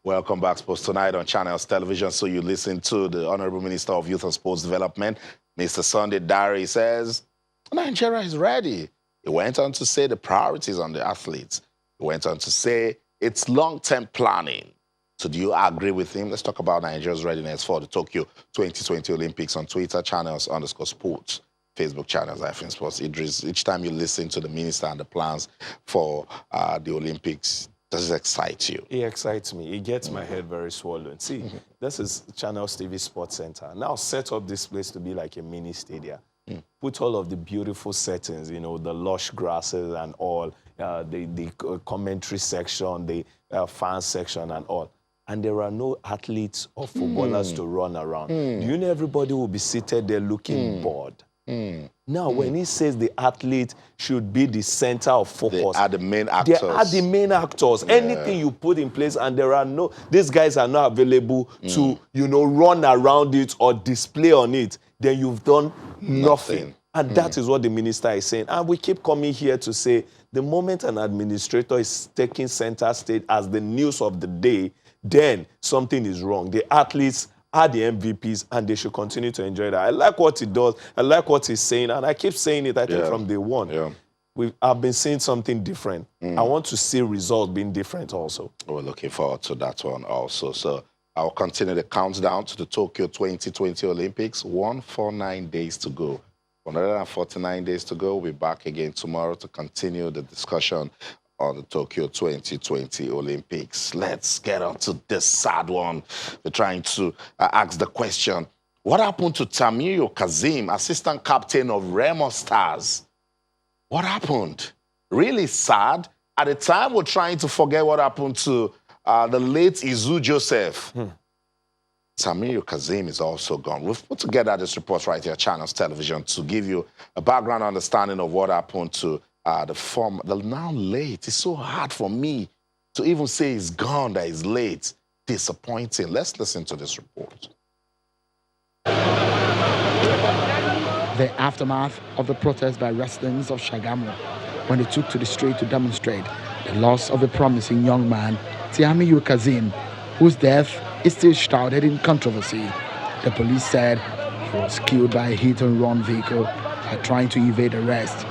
Welcome back, Sports Tonight on Channels Television. So you listen to the Honorable Minister of Youth and Sports Development, Mr. Sunday Dare, says, Nigeria is ready. He went on to say the priorities on the athletes. He went on to say it's long-term planning. So do you agree with him? Let's talk about Nigeria's readiness for the Tokyo 2020 Olympics on Twitter, channels_sports, Facebook channels, iFin Sports. Idris, each time you listen to the minister and the plans for the Olympics, does it excite you? It excites me. It gets my head very swollen. See, this is Channels TV Sports Center. Now set up this place to be like a mini stadium. Put all of the beautiful settings, you know, the lush grasses and all, the commentary section, the fan section and all. And there are no athletes or footballers to run around. Do you know everybody will be seated there looking bored? Now, when he says the athlete should be the center of focus, they are the main actors. They are the main actors. Yeah. Anything you put in place, and there are no, these guys are not available to, you know, run around it or display on it, then you've done nothing. And that is what the minister is saying. And we keep coming here to say the moment an administrator is taking center stage as the news of the day, then something is wrong. The athletes are the MVPs, and they should continue to enjoy that. I like what he does. I like what he's saying, and I keep saying it, I think, from day one. I've been seeing something different. I want to see results being different also. We're looking forward to that one also. So I'll continue the countdown to the Tokyo 2020 Olympics. 149 days to go. 149 days to go. We'll be back again tomorrow to continue the discussion on the Tokyo 2020 Olympics. Let's get on to this sad one. We're trying to ask the question, what happened to Tiamiyu Kazeem, assistant captain of Remo Stars? What happened? Really sad. At the time, we're trying to forget what happened to the late Izu Joseph. Tiamiyu Kazeem is also gone. We've put together this report right here, Channels Television, to give you a background understanding of what happened to the now late. It's so hard for me to even say he's gone, that he's late. Disappointing. Let's listen to this report. The aftermath of the protest by residents of Shagamu when they took to the street to demonstrate the loss of a promising young man, Tiamiyu Kazeem, whose death is still shrouded in controversy. The police said he was killed by a hit-and-run vehicle while trying to evade arrest.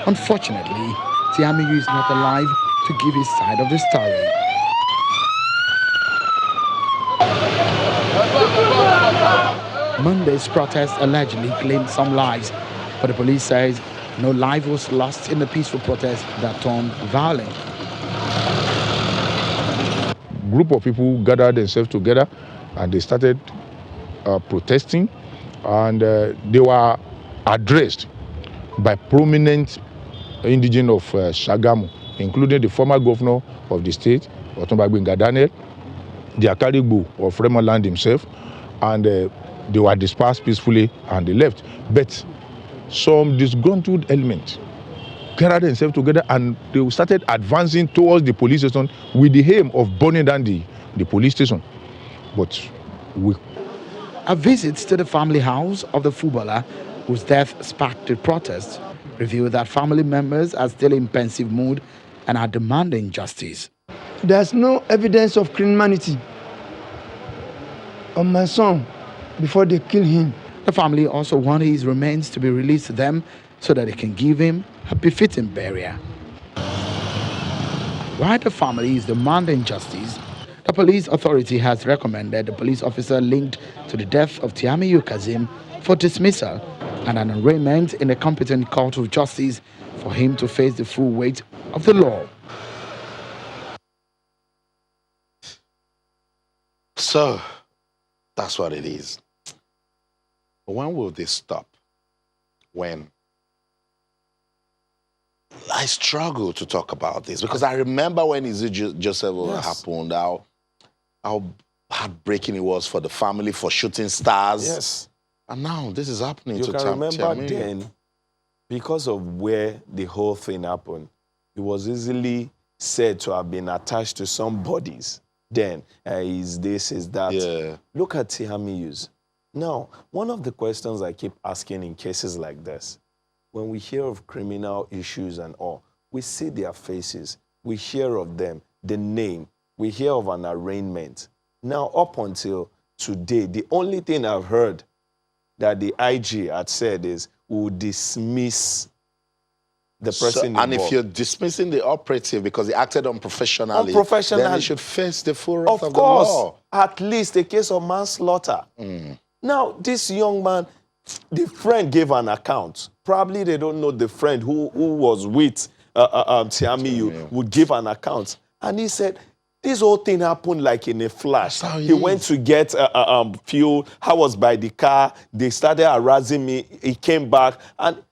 Unfortunately, Tiamiyu is not alive to give his side of the story. Monday's protest allegedly claimed some lives, but the police says no life was lost in the peaceful protest that turned violent. A group of people gathered themselves together and they started protesting, and they were addressed by prominent indigenous of Shagamu, including the former governor of the state, Otunba Gbenga Daniel, the Akarigbo of Remo Land himself, and they were dispersed peacefully and they left. But some disgruntled elements gathered themselves together and they started advancing towards the police station with the aim of burning down the police station. But a visit to the family house of the footballer whose death sparked the protest revealed that family members are still in pensive mood and are demanding justice. There's no evidence of criminality on my son before they kill him. The family also want his remains to be released to them so that they can give him a befitting burial. While the family is demanding justice, the police authority has recommended the police officer linked to the death of Tiamiyu Kazeem for dismissal and an arraignment in a competent court of justice for him to face the full weight of the law. So, that's what it is. But when will this stop? When? I struggle to talk about this because I remember when Izu Joseph happened, how heartbreaking it was for the family, for shooting stars. Yes. And now this is happening to You can remember Tiamiyu. then, because of where the whole thing happened, it was easily said to have been attached to some bodies. Then, is this, is that. Yeah. Look at Tiamiyu's. Now, one of the questions I keep asking in cases like this, when we hear of criminal issues and all, we see their faces, we hear of them, the name, we hear of an arraignment. Now, up until today, the only thing I've heard that the IG had said is we'll dismiss the person involved. And if you're dismissing the operative because he acted unprofessionally, then he should face the full wrath of the law. At least a case of manslaughter. Now, this young man, the friend gave an account. Probably they don't know the friend who was with Tiamiyu would give an account. And he said, this whole thing happened like in a flash. He went to get fuel. I was by the car. They started harassing me. He came back. And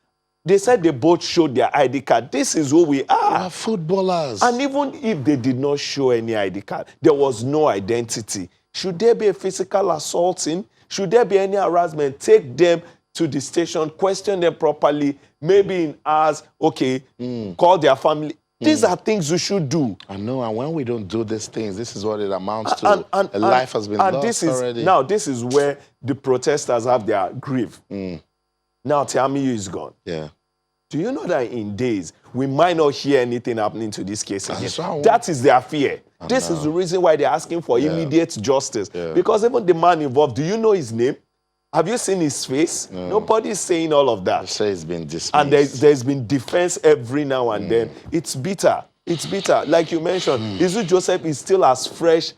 they said they both showed their ID card. This is who we are. We are footballers. And even if they did not show any ID card, there was no identity. Should there be a physical assaulting? Should there be any harassment? Take them to the station, question them properly, maybe in hours, call their family. These are things we should do. I know, and when we don't do these things, this is what it amounts to. A life has been lost already. Now, this is where the protesters have their grief. Now, Tiamiyu is gone. Yeah. Do you know that in days, we might not hear anything happening to this case again? So that is their fear. This is the reason why they're asking for immediate justice. Because even the man involved, do you know his name? Have you seen his face? Nobody's saying all of that. They say it's been dismissed. And there's been defense every now and then. It's bitter. It's bitter. Like you mentioned, Izu Joseph is still as fresh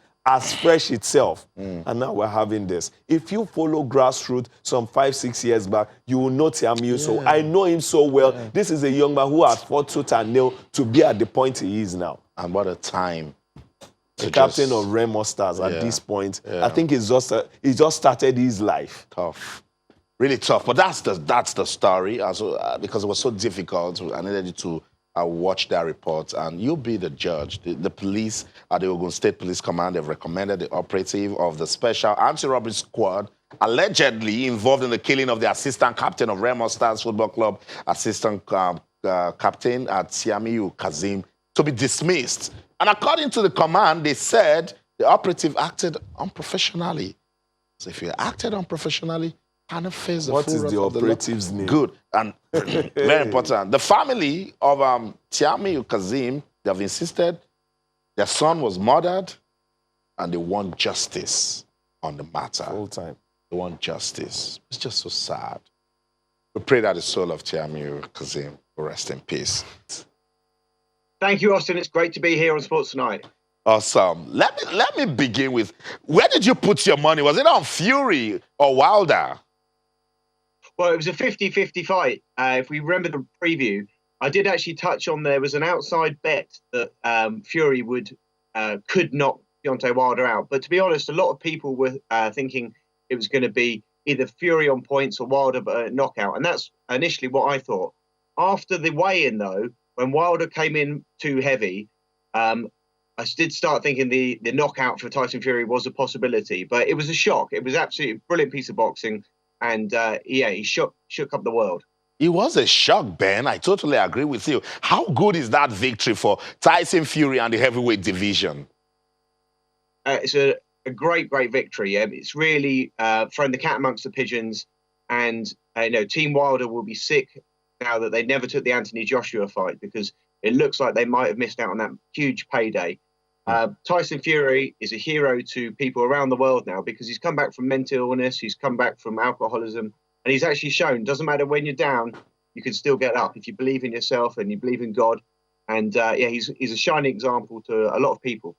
itself. And now we're having this. If you follow grassroots some 5-6 years back, you will know Tiamiyu. So I know him so well. This is a young man who has fought tooth and nail to be at the point he is now. And what a time. The captain of Remo Stars at this point. I think he just started his life. Tough. Really tough. But that's the story. Also, because it was so difficult, I needed you to watch that report, and you'll be the judge. The police at the Ogun State Police Command have recommended the operative of the Special Anti-Robbery Squad allegedly involved in the killing of the assistant captain of Remo Stars Football Club, assistant captain at Tiamiyu Kazeem, to be dismissed. And according to the command, they said the operative acted unprofessionally. So if you acted unprofessionally, cannot face the full wrath of the law. What is the operative's name? Good. And very important. The family of Tiamiyu Kazeem, they have insisted their son was murdered and they want justice on the matter. Full time. They want justice. It's just so sad. We pray that the soul of Tiamiyu Kazeem will rest in peace. Thank you, Austin. It's great to be here on Sports Tonight. Awesome. Let me begin with, where did you put your money? Was it on Fury or Wilder? Well, it was a 50-50 fight. If we remember the preview, I did actually touch on there was an outside bet that Fury could knock Deontay Wilder out. But to be honest, a lot of people were thinking it was going to be either Fury on points or Wilder knockout. And that's initially what I thought. After the weigh-in, though, when Wilder came in too heavy, I did start thinking the knockout for Tyson Fury was a possibility. But it was a shock. It was absolutely a brilliant piece of boxing. And, he shook up the world. It was a shock, Ben. I totally agree with you. How good is that victory for Tyson Fury and the heavyweight division? It's a great victory. It's really thrown the cat amongst the pigeons. And, Team Wilder will be sick now that they never took the Anthony Joshua fight, because it looks like they might have missed out on that huge payday. Tyson Fury is a hero to people around the world now because he's come back from mental illness, he's come back from alcoholism, and he's actually shown, doesn't matter when you're down, you can still get up if you believe in yourself and you believe in God. And he's a shining example to a lot of people.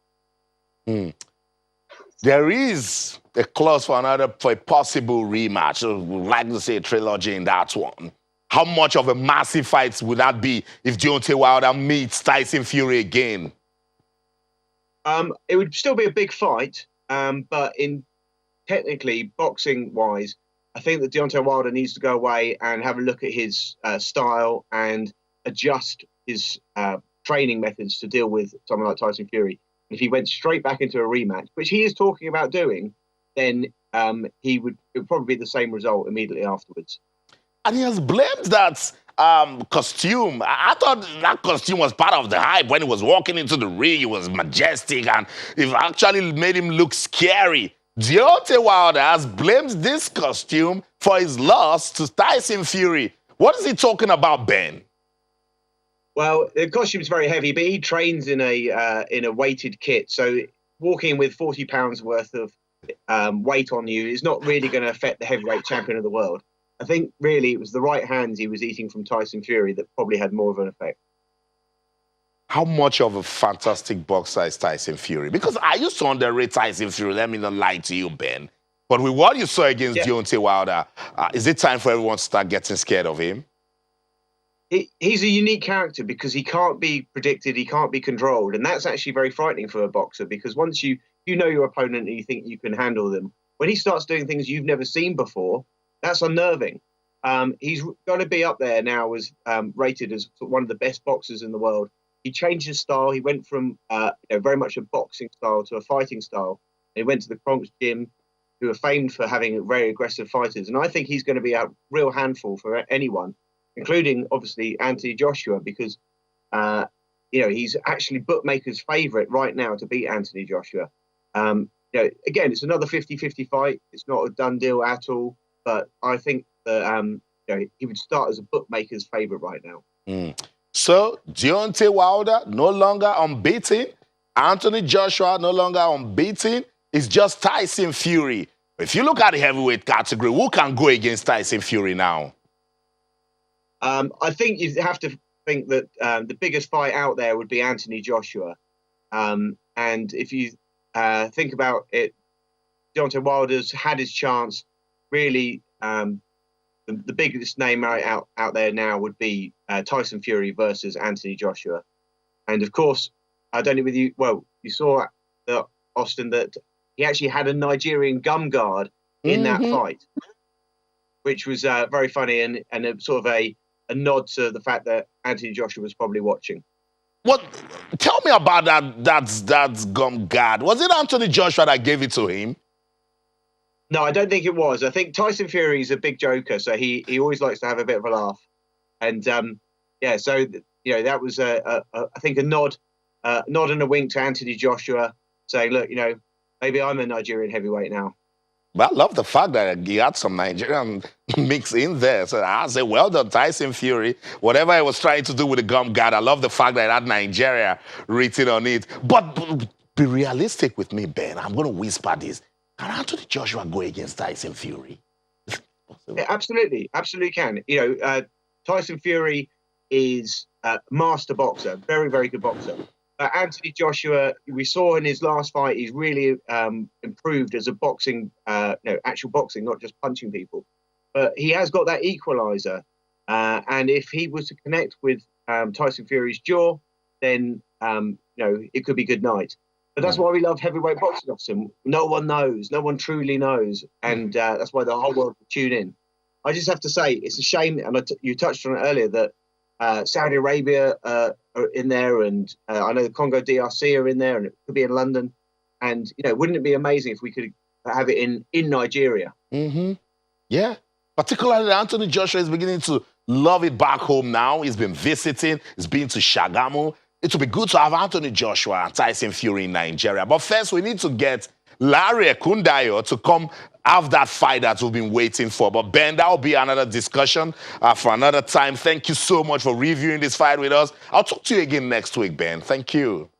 There is a clause for a possible rematch. So we'd like to say a trilogy in that one. How much of a massive fight would that be if Deontay Wilder meets Tyson Fury again? It would still be a big fight, but technically, boxing-wise, I think that Deontay Wilder needs to go away and have a look at his style and adjust his training methods to deal with someone like Tyson Fury. If he went straight back into a rematch, which he is talking about doing, then it would probably be the same result immediately afterwards. And he has blamed that costume. I thought that costume was part of the hype. When he was walking into the ring, it was majestic, and it actually made him look scary. Deontay Wilder has blamed this costume for his loss to Tyson Fury. What is he talking about, Ben? Well, the costume is very heavy, but he trains in a weighted kit, so walking with 40 pounds worth of weight on you is not really going to affect the heavyweight champion of the world. I think really it was the right hands he was eating from Tyson Fury that probably had more of an effect. How much of a fantastic boxer is Tyson Fury? Because I used to underrate Tyson Fury. Let me not lie to you, Ben. But with what you saw against Deontay Wilder, is it time for everyone to start getting scared of him? He's a unique character because he can't be predicted, he can't be controlled, and that's actually very frightening for a boxer, because once you know your opponent and you think you can handle them, when he starts doing things you've never seen before, that's unnerving. He's going to be up there now as rated as one of the best boxers in the world. He changed his style. He went from very much a boxing style to a fighting style. He went to the Bronx gym, who are famed for having very aggressive fighters, and I think he's going to be a real handful for anyone, including obviously Anthony Joshua, because he's actually bookmakers' favourite right now to beat Anthony Joshua. Again, it's another 50-50 fight. It's not a done deal at all, but I think that he would start as a bookmaker's favourite right now. So Deontay Wilder no longer unbeaten. Anthony Joshua no longer unbeaten. It's just Tyson Fury. If you look at the heavyweight category, who can go against Tyson Fury now? I think you have to think that the biggest fight out there would be Anthony Joshua. And if you think about it, Deontay Wilder's had his chance. Really, the biggest name out there now would be Tyson Fury versus Anthony Joshua. And of course, I don't know whether you saw Austin, that he actually had a Nigerian gum guard in that fight, which was very funny and a sort of a nod to the fact that Anthony Joshua was probably watching. What? Tell me about that gum guard. Was it Anthony Joshua that gave it to him? No, I don't think it was. I think Tyson Fury is a big joker, so he always likes to have a bit of a laugh. And so that was I think a nod and a wink to Anthony Joshua, saying, look, maybe I'm a Nigerian heavyweight now. But I love the fact that he had some Nigerian mix in there. So I say, well done, Tyson Fury. Whatever I was trying to do with the gum guard, I love the fact that it had Nigeria written on it. But be realistic with me, Ben. I'm going to whisper this. Can Anthony Joshua go against Tyson Fury? Yeah, absolutely can. Tyson Fury is a master boxer, very, very good boxer. Anthony Joshua, we saw in his last fight, he's really improved as a boxing, actual boxing, not just punching people. But he has got that equalizer. And if he was to connect with Tyson Fury's jaw, then, it could be good night. But that's why we love heavyweight boxing, Austin. No one knows. No one truly knows. And that's why the whole world will tune in. I just have to say, it's a shame, and you touched on it earlier, that Saudi Arabia are in there, and I know the Congo DRC are in there, and it could be in London. And, wouldn't it be amazing if we could have it in Nigeria? Yeah. Particularly Anthony Joshua is beginning to love it back home now. He's been visiting. He's been to Shagamu. It would be good to have Anthony Joshua and Tyson Fury in Nigeria. But first, we need to get Larry Ekundayo to come have that fight that we've been waiting for. But Ben, that will be another discussion for another time. Thank you so much for reviewing this fight with us. I'll talk to you again next week, Ben. Thank you.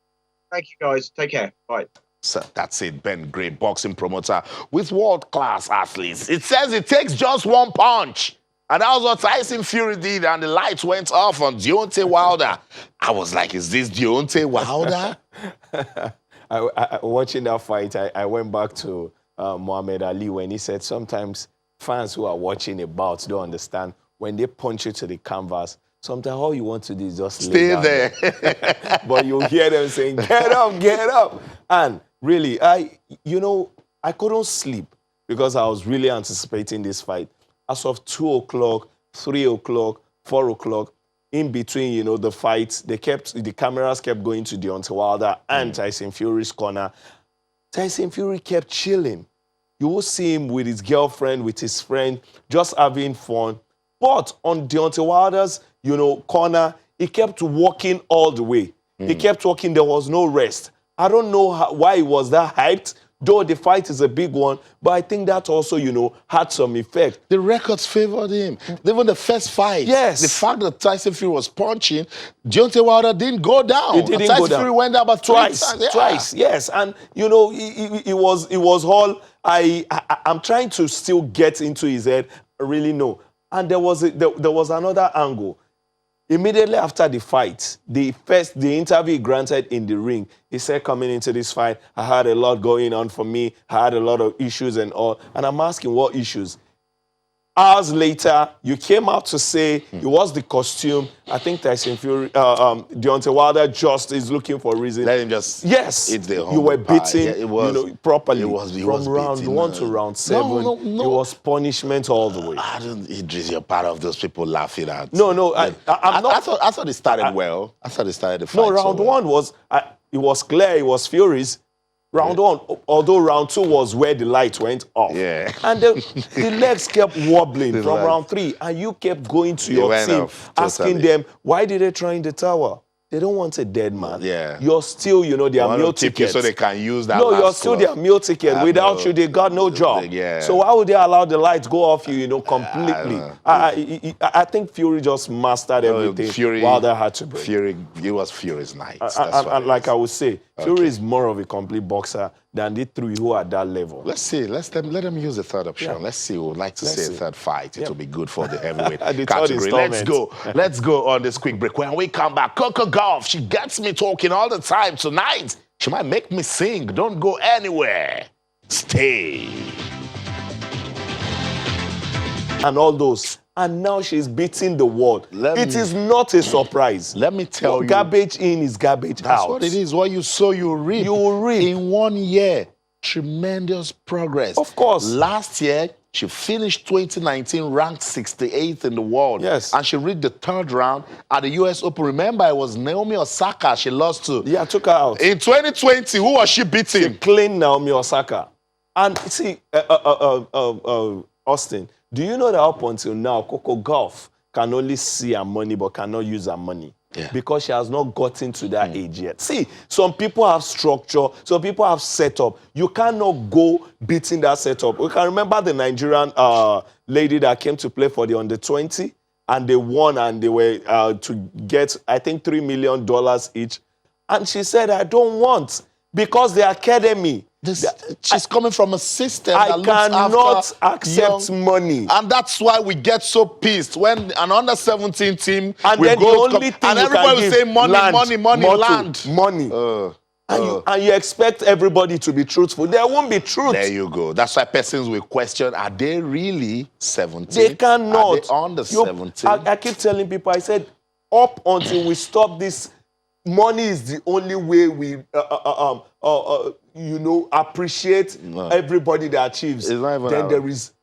Thank you, guys. Take care. Bye. So that's it, Ben, great boxing promoter with world-class athletes. It says it takes just one punch. And that was what Tyson Fury did, and the lights went off on Deontay Wilder. I was like, is this Deontay Wilder? Watching that fight, I went back to Muhammad Ali when he said sometimes fans who are watching a bout don't understand. When they punch you to the canvas, sometimes all you want to do is just stay there. But you hear them saying, get up, get up. And really, I couldn't sleep because I was really anticipating this fight. As of 2 o'clock, 3 o'clock, 4 o'clock, in between, the fights, the cameras kept going to Deontay Wilder and Tyson Fury's corner. Tyson Fury kept chilling. You will see him with his girlfriend, with his friend, just having fun. But on Deontay Wilder's, corner, he kept walking all the way. He kept walking. There was no rest. I don't know why he was that hyped Though the fight is a big one, but I think that also, you know, had some effect. The records favored him. Even the first fight. Yes. The fact that Tyson Fury was punching, Deontay Wilder didn't go down. It didn't Tyson go down. Fury went down about Twice, twice. yes. And, you know, it was all, I'm trying to still get into his head, really know. And there was another angle. Immediately after the fight, the interview he granted in the ring, he said, coming into this fight, I had a lot going on for me. I had a lot of issues and all. And I'm asking, what issues? Hours later, you came out to say it was the costume. I think Tyson Fury, Deontay Wilder just is looking for a reason. Let him just Yes, the you were humble pie. beaten, Yeah, it was, you know, properly. It was from round beating, 1 to round 7. No. It was punishment all the way. I don't, Idris, you're part of those people laughing at. No, I'm not. I thought it started well. I thought it started the fight. No, round 1 was, it was clear, it was Fury's. Round 1, although round 2 was where the light went off. Yeah. And the legs kept wobbling from round 3, and you kept going to your team, asking them, why did they throw in the tower? They don't want a dead man. Yeah. You're still, you know, their meal ticket. So they can use that. No, you're still their meal ticket. Without you, they got no job. Yeah. So why would they allow the lights go off you, you know, completely? I think Fury just mastered everything. Fury, Wilder had to break. It was Fury's night. And like I would say, Fury is more of a complete boxer than the 3 who are at that level. Let's see. Let them use the third option. Yeah. Let's see. We would like to see a third fight. It will be good for the heavyweight The third category. Let's installment. go. Let's go on this quick break. When we come back, Coco Golf, she gets me talking all the time tonight. She might make me sing. Don't go anywhere. Stay. And all those. And now she's beating the world. It is not a surprise. Let me tell you. Garbage in is garbage out. That's what it is. What you sow, you reap. You will reap. In 1 year, tremendous progress. Of course. Last year, she finished 2019 ranked 68th in the world. Yes. And she reached the 3rd round at the US Open. Remember, it was Naomi Osaka she lost to. Yeah, took her out. In 2020, who was she beating? She cleaned Naomi Osaka. And see, Austin, do you know that up until now, Coco Golf can only see her money but cannot use her money? Yeah. Because she has not gotten to that age yet. See, some people have structure, some people have setup. You cannot go beating that setup. We can remember the Nigerian lady that came to play for the under-20, and they won, and they were to get, I think, $3 million each. And she said, I don't want, because the academy. She's coming from a system I that looks cannot after accept young, money. And that's why we get so pissed when an under-17 team And will then go the only thing and you everybody can will give, say money, land, money, motto, land. Money. And you expect everybody to be truthful. There won't be truth. There you go. That's why persons will question, are they really 17? They cannot. Are they under 17? I keep telling people, I said, up until we stop this, money is the only way we, appreciate everybody that achieves. It's not even then there is...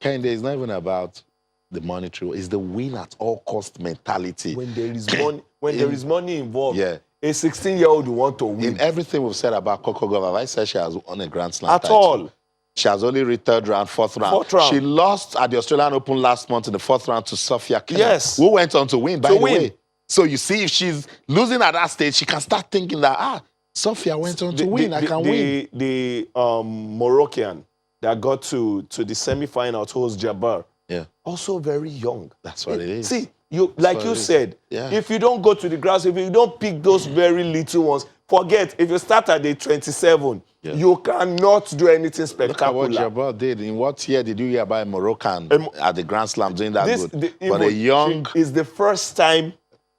Kende, it's not even about the monetary. It's the win at all cost mentality. When there is money, there is money involved, yeah. A 16-year-old will want to win. In everything we've said about Coco Golf, I said she has won a Grand Slam At title. all. She has only reached 3rd round, 4th round. 4th round. She lost at the Australian Open last month in the 4th round to Sophia Kenin, Yes. who went on to win, by the win. way. So you see, if she's losing at that stage, she can start thinking that, Sophia went on to win, I can win. The Moroccan that got to the semi-final to host Jabbar, also very young. That's what it is. See, like you said, Yeah. if you don't go to the grass, if you don't pick those very little ones, forget, if you start at the 27, you cannot do anything spectacular. Look at what Jabbar did. In what year did you hear about a Moroccan at the Grand Slam doing that good? But a young... is the first time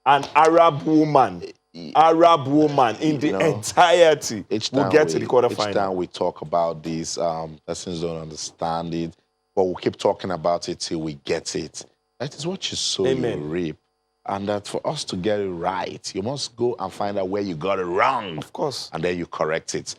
an Arab woman in the entirety will get to the quarterfinal. Each time we talk about these, persons don't understand it, but we'll keep talking about it till we get it. That is what you sow, you reap. And that for us to get it right, you must go and find out where you got it wrong. Of course. And then you correct it.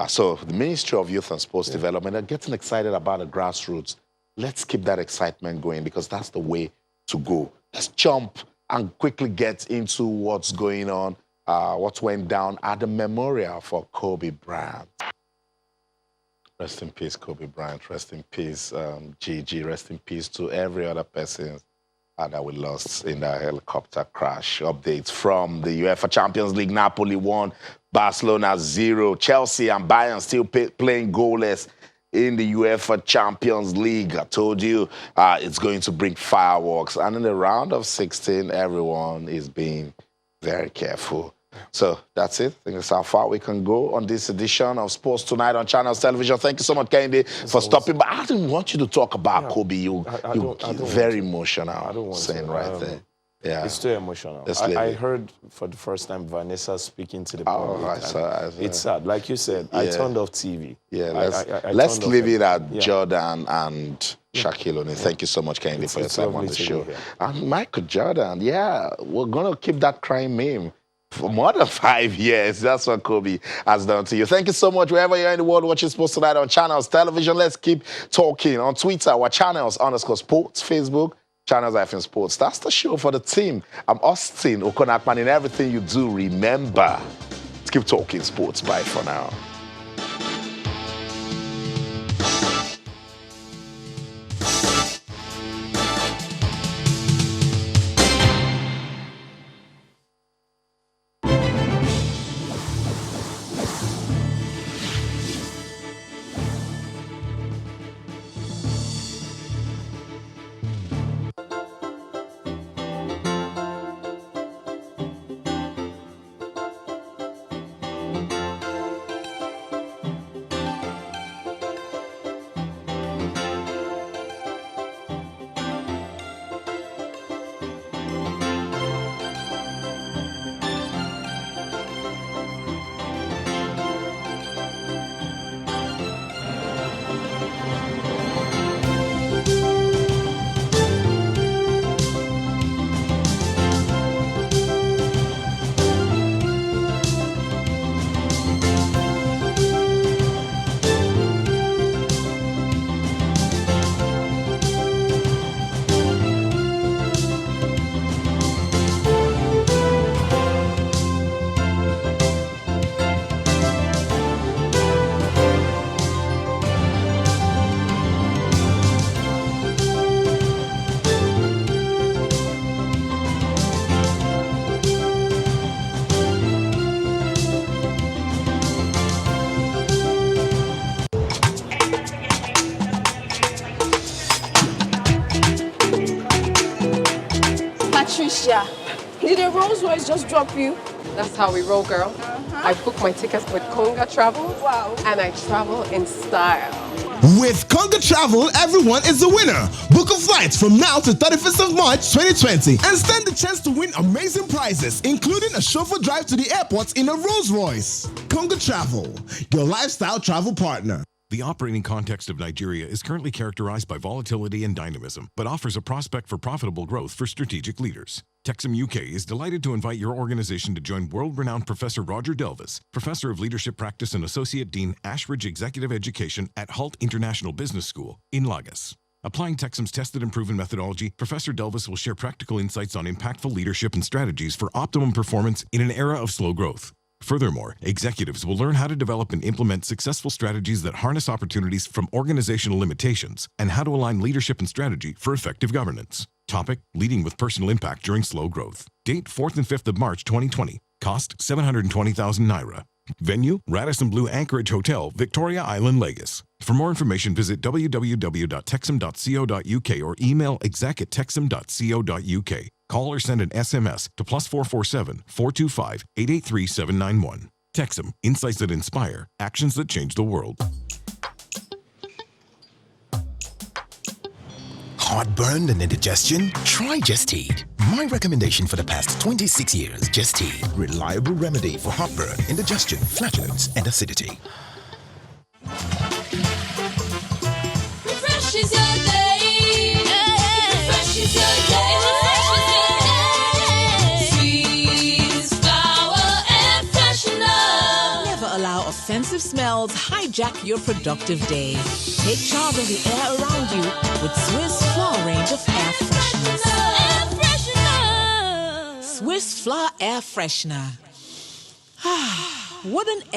So the Ministry of Youth and Sports Development are getting excited about the grassroots. Let's keep that excitement going because that's the way to go. Let's jump and quickly get into what's going on, what went down at the memorial for Kobe Bryant. Rest in peace, Kobe Bryant. Rest in peace, Gigi. Rest in peace to every other person that we lost in that helicopter crash. Updates from the UEFA Champions League. Napoli won Barcelona 0. Chelsea and Bayern still playing goalless in the UEFA Champions League. I told you it's going to bring fireworks. And in the round of 16, everyone is being very careful. So that's it. I think that's how far we can go on this edition of Sports Tonight on Channels Television. Thank you so much, Kehinde, for stopping by. I didn't want you to talk about Kobe. You're very emotional. I don't want saying to. Right there. Yeah. It's too emotional. I heard for the first time Vanessa speaking to the public. It's sad. Like you said, I turned off TV. Yeah, let's leave it at Jordan and Shaquille O'Neal. Thank you so much, Kehinde, for your time on the show. And Michael Jordan, we're going to keep that crime meme for more than 5 years. That's what Kobe has done to you. Thank you so much. Wherever you're in the world watching Sports Tonight on Channels Television, let's keep talking. On Twitter, our Channels_Sports, Facebook, Channels Sports. That's the show for the team. I'm Austin Okonakman. In everything you do, remember, let's keep talking sports. Bye for now. Did a Rolls Royce just drop you? That's how we roll, girl. I book my tickets with Conga Travel. Wow. And I travel in style. With Conga Travel, everyone is a winner. Book a flight from now to 31st of March 2020 and stand the chance to win amazing prizes, including a chauffeur drive to the airport in a Rolls Royce. Conga Travel, your lifestyle travel partner. The operating context of Nigeria is currently characterized by volatility and dynamism, but offers a prospect for profitable growth for strategic leaders. Techsem UK is delighted to invite your organization to join world-renowned Professor Roger Delvis, Professor of Leadership Practice and Associate Dean, Ashridge Executive Education at Hult International Business School in Lagos. Applying Techsom's tested and proven methodology, Professor Delvis will share practical insights on impactful leadership and strategies for optimum performance in an era of slow growth. Furthermore, executives will learn how to develop and implement successful strategies that harness opportunities from organizational limitations and how to align leadership and strategy for effective governance. Topic: Leading with Personal Impact During Slow Growth. Date: 4th and 5th of March 2020. Cost: 720,000 Naira. Venue: Radisson Blue Anchorage Hotel, Victoria Island, Lagos. For more information, visit www.techsem.co.uk or email exec@techsem.co.uk. Call or send an SMS to +447 425 883 791. Techsem, insights that inspire, actions that change the world. Heartburn and indigestion? Try Gestede. My recommendation for the past 26 years, Gestede. Reliable remedy for heartburn, indigestion, flatulence, and acidity. Refreshes your day. Refreshes your day. Offensive smells hijack your productive day. Take charge of the air around you with Swiss Floor range of air fresheners. Air freshener. Swiss Floor air freshener. What an air